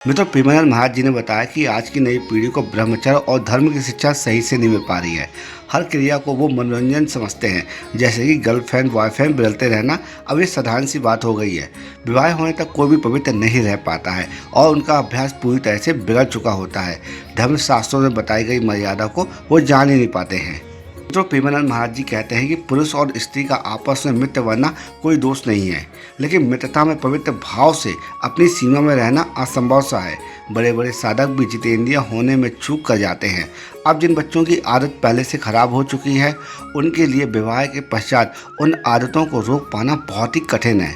मित्रों, प्रेमानंद महाराज जी ने बताया कि आज की नई पीढ़ी को ब्रह्मचर्य और धर्म की शिक्षा सही से नहीं मिल पा रही है। हर क्रिया को वो मनोरंजन समझते हैं, जैसे कि गर्लफ्रेंड बॉयफ्रेंड बदलते रहना अब ये साधारण सी बात हो गई है। विवाह होने तक कोई भी पवित्र नहीं रह पाता है और उनका अभ्यास पूरी तरह से बिगड़ चुका होता है। धर्म शास्त्रों में बताई गई मर्यादा को वो जान ही नहीं पाते हैं। तो प्रेमानंद महाराज जी कहते हैं कि पुरुष और स्त्री का आपस में मित्र बनना कोई दोष नहीं है, लेकिन मित्रता में पवित्र भाव से अपनी सीमा में रहना असंभव सा है। बड़े बड़े साधक भी जितेंद्रिय होने में चूक कर जाते हैं। अब जिन बच्चों की आदत पहले से खराब हो चुकी है, उनके लिए विवाह के पश्चात उन आदतों को रोक पाना बहुत ही कठिन है।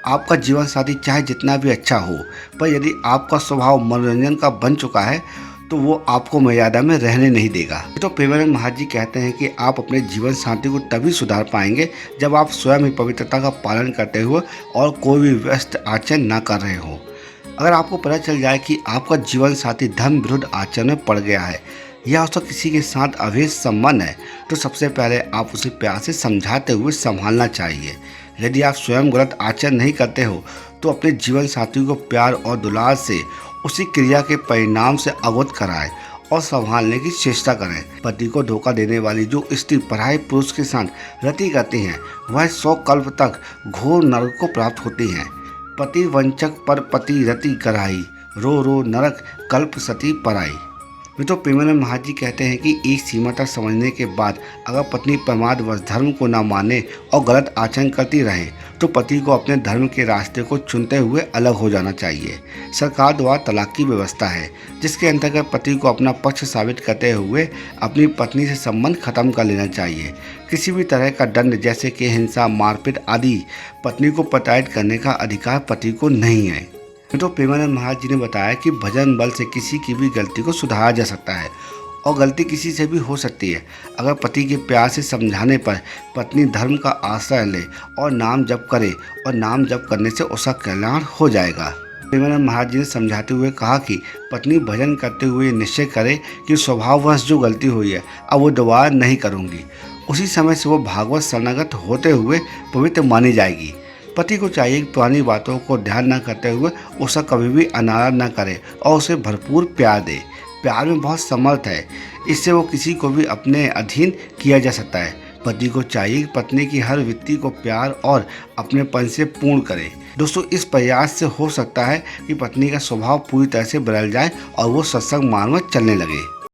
आपका जीवन साथी चाहे जितना भी अच्छा हो, पर यदि आपका स्वभाव मनोरंजन का बन चुका है तो वो आपको मर्यादा में रहने नहीं देगा। तो प्रेमानंद महाराज जी कहते हैं कि आप अपने जीवन साथी को तभी सुधार पाएंगे जब आप स्वयं ही पवित्रता का पालन करते हुए और कोई भी व्यस्त आचरण न कर रहे हो। अगर आपको पता चल जाए कि आपका जीवन साथी धर्म विरुद्ध आचरण में पड़ गया है या उसका किसी के साथ अवैध संबंध है, तो सबसे पहले आप उसे प्यार से समझाते हुए संभालना चाहिए। यदि आप स्वयं गलत आचरण नहीं करते हो तो अपने जीवन साथी को प्यार और दुलार से उसी क्रिया के परिणाम से अवगत कराएं और संभालने की चेष्टा करें। पति को धोखा देने वाली जो स्त्री पराये पुरुष के साथ रति करती हैं, वह 100 कल्प तक घोर नरक को प्राप्त होती हैं। पति वंचक पर पति रति कराई, रो रो नरक कल्प सती पराई। मित्रों, प्रेमानंद महाराज जी कहते हैं कि एक सीमा तक समझने के बाद अगर पत्नी प्रमादवश धर्म को न माने और गलत आचरण करती रहे तो पति को अपने धर्म के रास्ते को चुनते हुए अलग हो जाना चाहिए। सरकार द्वारा तलाक की व्यवस्था है, जिसके अंतर्गत पति को अपना पक्ष साबित करते हुए अपनी पत्नी से संबंध खत्म कर लेना चाहिए। किसी भी तरह का दंड जैसे कि हिंसा, मारपीट आदि पत्नी को प्रताड़ित करने का अधिकार पति को नहीं है। तो प्रेमानंद महाराज जी ने बताया कि भजन बल से किसी की भी गलती को सुधारा जा सकता है और गलती किसी से भी हो सकती है। अगर पति के प्यार से समझाने पर पत्नी धर्म का आश्रय ले और नाम जप करे, और नाम जप करने से उसका कल्याण हो जाएगा। प्रेमानंद महाराज जी ने समझाते हुए कहा कि पत्नी भजन करते हुए निश्चय करे कि स्वभाववश जो गलती हुई है अब वो दोबारा नहीं करूँगी। उसी समय से वो भागवत शरणागत होते हुए पवित्र मानी जाएगी। पति को चाहिए कि पुरानी बातों को ध्यान न करते हुए उसका कभी भी अनादर न करे और उसे भरपूर प्यार दे। प्यार में बहुत समर्थ है, इससे वो किसी को भी अपने अधीन किया जा सकता है। पति को चाहिए कि पत्नी की हर वृत्ति को प्यार और अपनेपन से पूर्ण करे। दोस्तों, इस प्रयास से हो सकता है कि पत्नी का स्वभाव पूरी तरह से बदल जाए और वो सत्संग मार्ग में चलने लगे।